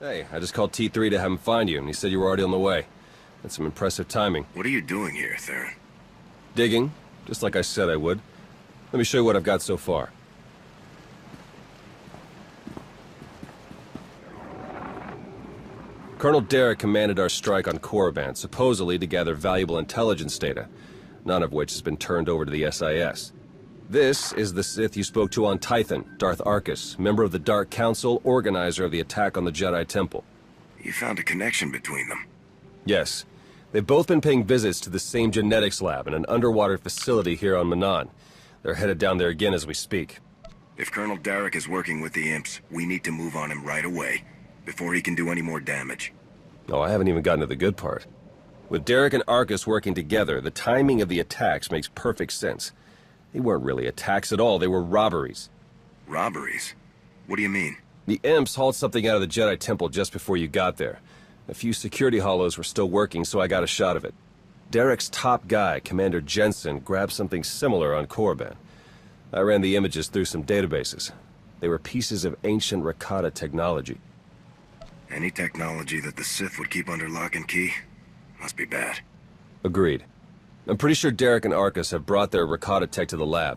Hey, I just called T3 to have him find you, and he said you were already on the way. That's some impressive timing. What are you doing here, Theron? Digging, just like I said I would. Let me show you what I've got so far. Colonel Derek commanded our strike on Korriban, supposedly to gather valuable intelligence data, none of which has been turned over to the SIS. This is the Sith you spoke to on Tython, Darth Arkus, member of the Dark Council, organizer of the attack on the Jedi Temple. You found a connection between them. Yes. They've both been paying visits to the same genetics lab in an underwater facility here on Manan. They're headed down there again as we speak. If Colonel Derek is working with the imps, we need to move on him right away, before he can do any more damage. Oh, I haven't even gotten to the good part. With Derek and Arkus working together, the timing of the attacks makes perfect sense. They weren't really attacks at all, they were robberies. Robberies? What do you mean? The imps hauled something out of the Jedi Temple just before you got there. A few security hollows were still working, so I got a shot of it. Derek's top guy, Commander Jensen, grabbed something similar on Korriban. I ran the images through some databases. They were pieces of ancient Rakata technology. Any technology that the Sith would keep under lock and key must be bad. Agreed. I'm pretty sure Derek and Arkus have brought their Rakata tech to the lab.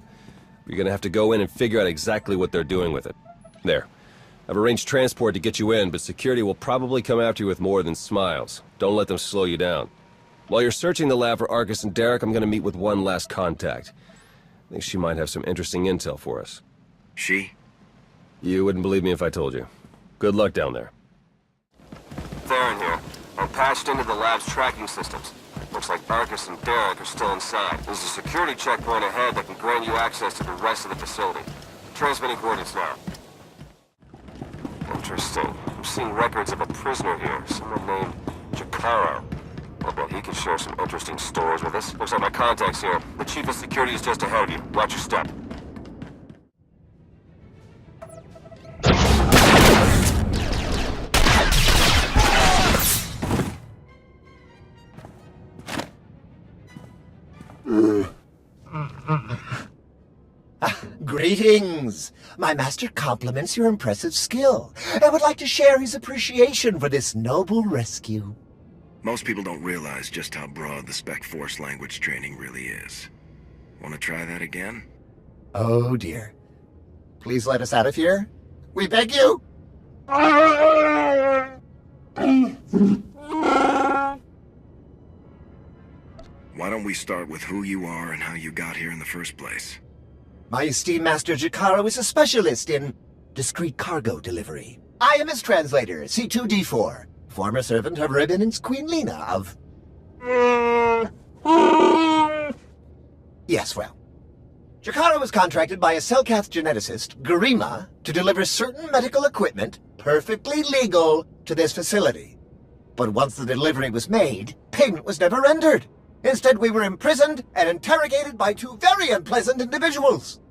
You're gonna have to go in and figure out exactly what they're doing with it. There. I've arranged transport to get you in, but security will probably come after you with more than smiles. Don't let them slow you down. While you're searching the lab for Arkus and Derek, I'm gonna meet with one last contact. I think she might have some interesting intel for us. She? You wouldn't believe me if I told you. Good luck down there. Theron here. I'm patched into the lab's tracking systems. Looks like Arkus and Derek are still inside. There's a security checkpoint ahead that can grant you access to the rest of the facility. Transmitting coordinates now. Interesting. I'm seeing records of a prisoner here, someone named Jakaro. I bet he could share some interesting stories with us. Looks like my contact's here. The chief of security is just ahead of you. Watch your step. Greetings! My master compliments your impressive skill and would like to share his appreciation for this noble rescue. Most people don't realize just how broad the Spec Force language training really is. Want to try that again? Oh dear. Please let us out of here. We beg you! Why don't we start with who you are and how you got here in the first place? My esteemed Master Jakaro is a specialist in discreet cargo delivery. I am his translator, C2D4, former servant of Revan's Queen Lena of... Yes, well. Jakaro was contracted by a Selkath geneticist, Garima, to deliver certain medical equipment, perfectly legal, to this facility. But once the delivery was made, payment was never rendered. Instead, we were imprisoned and interrogated by two very unpleasant individuals.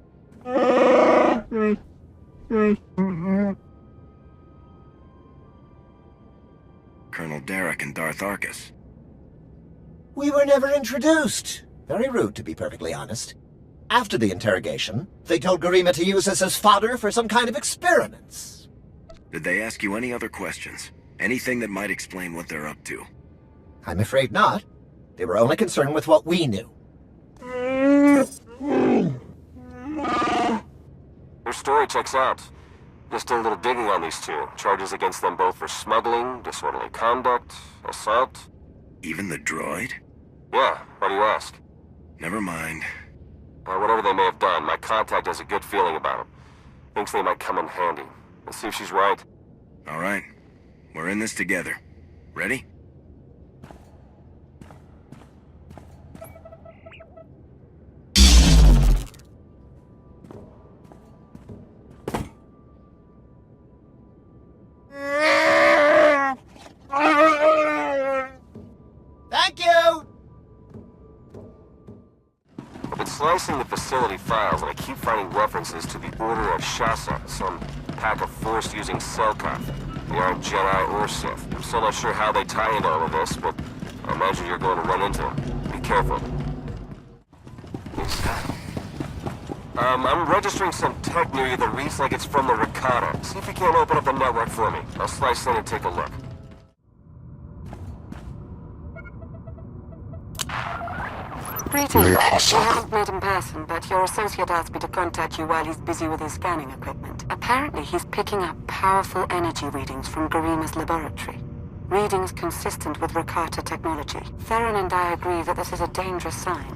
Colonel Derek and Darth Arkus. We were never introduced. Very rude, to be perfectly honest. After the interrogation, they told Garima to use us as fodder for some kind of experiments. Did they ask you any other questions? Anything that might explain what they're up to? I'm afraid not. They were only concerned with what we knew. Your story checks out. Just did a little digging on these two. Charges against them both for smuggling, disorderly conduct, assault. Even the droid? Yeah, why do you ask? Never mind. Whatever they may have done, my contact has a good feeling about them. Thinks they might come in handy. Let's see if she's right. All right. We're in this together. Ready? Thank you! I've been slicing the facility files, and I keep finding references to the Order of Shasa, some pack of Force-using Selkath. They aren't Jedi or Sith. I'm still not sure how they tie into all of this, but I imagine you're going to run into them. Be careful. I'm registering some tech near you that reads like it's from the Rakata. See if you can't open up the network for me. I'll slice in and take a look. Greetings. We haven't met in person, but your associate asked me to contact you while he's busy with his scanning equipment. Apparently, he's picking up powerful energy readings from Garima's laboratory. Readings consistent with Rakata technology. Theron and I agree that this is a dangerous sign.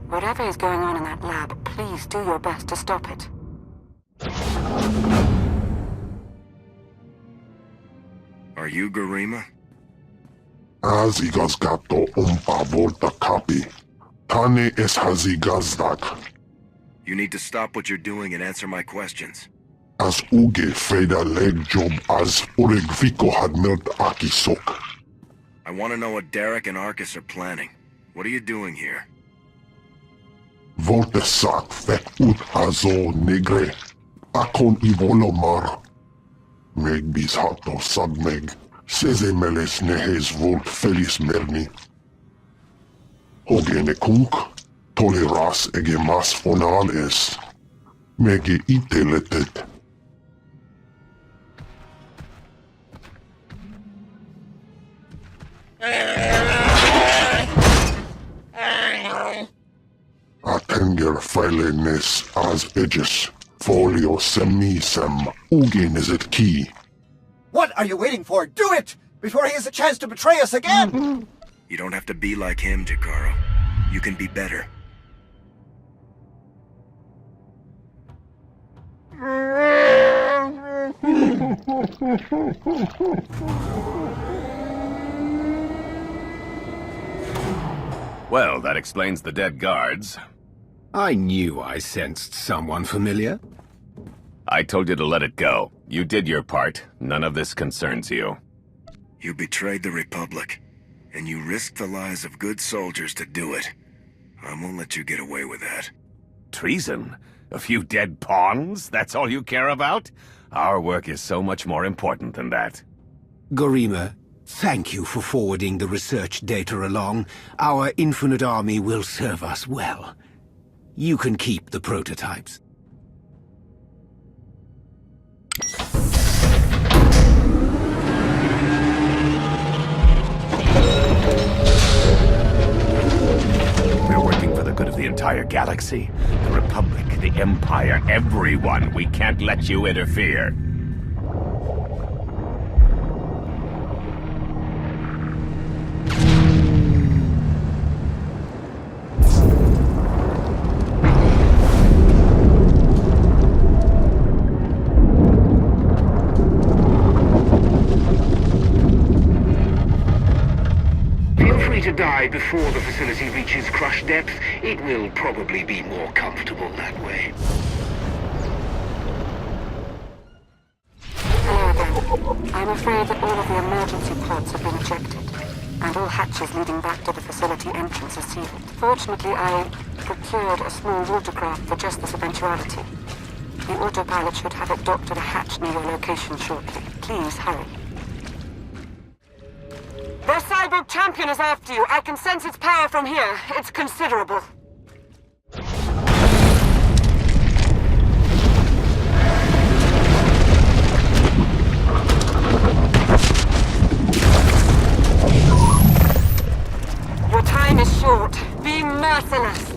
Whatever is going on in that lab, please do your best to stop it. Are you Garima? Az igazgató volta kapi. Tane es hazigazdak. You need to stop what you're doing and answer my questions. Az uge feda legjob az uregviko hadmert akisok. I want to know what Derek and Arcus are planning. What are you doing here? Volte sak fek ut azo negre. Akon ivolomar. Meg bis hato sabmeg. Seze meles nehes volt felis merni. Ogene kunk, toleras ege mas fonal es. Mege iteletet. Atenger feilenes as edges. Folio semisem. Ugen is it key. What are you waiting for? Do it! Before he has a chance to betray us again! You don't have to be like him, Jakaro. You can be better. Well, that explains the dead guards. I knew I sensed someone familiar. I told you to let it go. You did your part. None of this concerns you. You betrayed the Republic, and you risked the lives of good soldiers to do it. I won't let you get away with that. Treason? A few dead pawns? That's all you care about? Our work is so much more important than that. Garima, thank you for forwarding the research data along. Our infinite army will serve us well. You can keep the prototypes. We're working for the good of the entire galaxy. The Republic, the Empire, everyone. We can't let you interfere. Die before the facility reaches crush depth. It will probably be more comfortable that way. Hello again. I'm afraid that all of the emergency pods have been ejected, and all hatches leading back to the facility entrance are sealed. Fortunately, I procured a small watercraft for just this eventuality. The autopilot should have it docked at a hatch near your location shortly. Please hurry. The cyborg champion is after you. I can sense its power from here. It's considerable. Your time is short. Be merciless.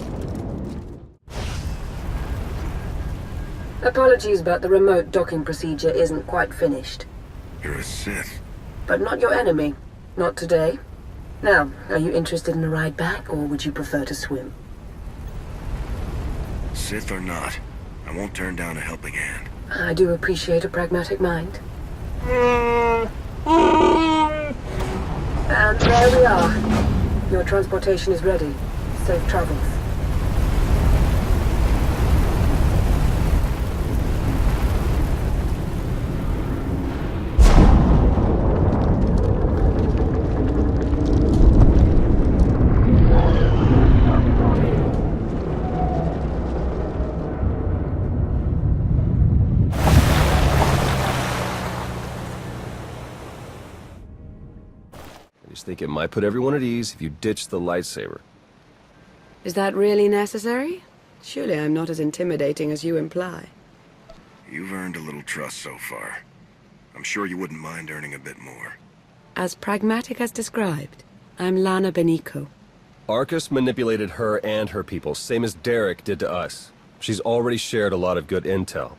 Apologies, but the remote docking procedure isn't quite finished. You're a Sith. But not your enemy. Not today. Now, are you interested in a ride back, or would you prefer to swim? Sith or not, I won't turn down a helping hand. I do appreciate a pragmatic mind. And there we are. Your transportation is ready. Safe travels. I just think it might put everyone at ease if you ditch the lightsaber. Is that really necessary? Surely I'm not as intimidating as you imply. You've earned a little trust so far. I'm sure you wouldn't mind earning a bit more. As pragmatic as described, I'm Lana Beniko. Arcus manipulated her and her people, same as Derek did to us. She's already shared a lot of good intel.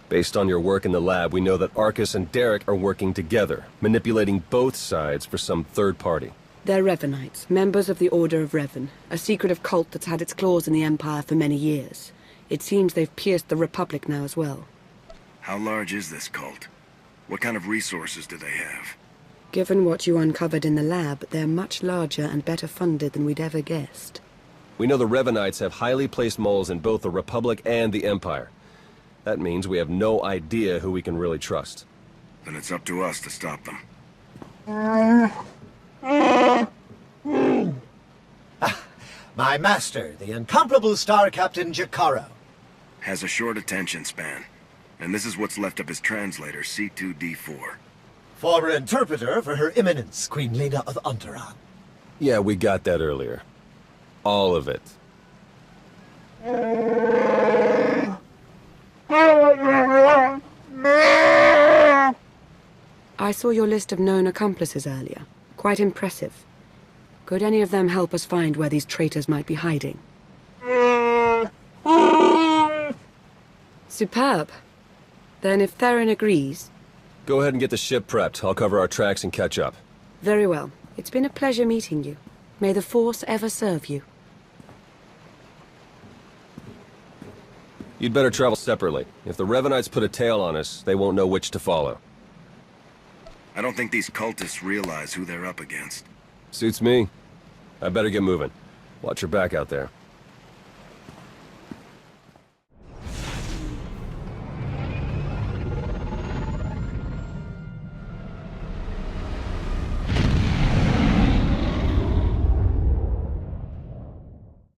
Based on your work in the lab, we know that Arcus and Derek are working together, manipulating both sides for some third party. They're Revanites, members of the Order of Revan, a secretive cult that's had its claws in the Empire for many years. It seems they've pierced the Republic now as well. How large is this cult? What kind of resources do they have? Given what you uncovered in the lab, they're much larger and better funded than we'd ever guessed. We know the Revanites have highly placed moles in both the Republic and the Empire. That means we have no idea who we can really trust. Then it's up to us to stop them. My master, the incomparable Star Captain Jakaro. Has a short attention span. And this is what's left of his translator, C2D4. Former interpreter for Her Eminence, Queen Lena of Unteron. Yeah, we got that earlier. All of it. I saw your list of known accomplices earlier. Quite impressive. Could any of them help us find where these traitors might be hiding? Superb. Then if Theron agrees... Go ahead and get the ship prepped. I'll cover our tracks and catch up. Very well. It's been a pleasure meeting you. May the Force ever serve you. You'd better travel separately. If the Revanites put a tail on us, they won't know which to follow. I don't think these cultists realize who they're up against. Suits me. I better get moving. Watch your back out there.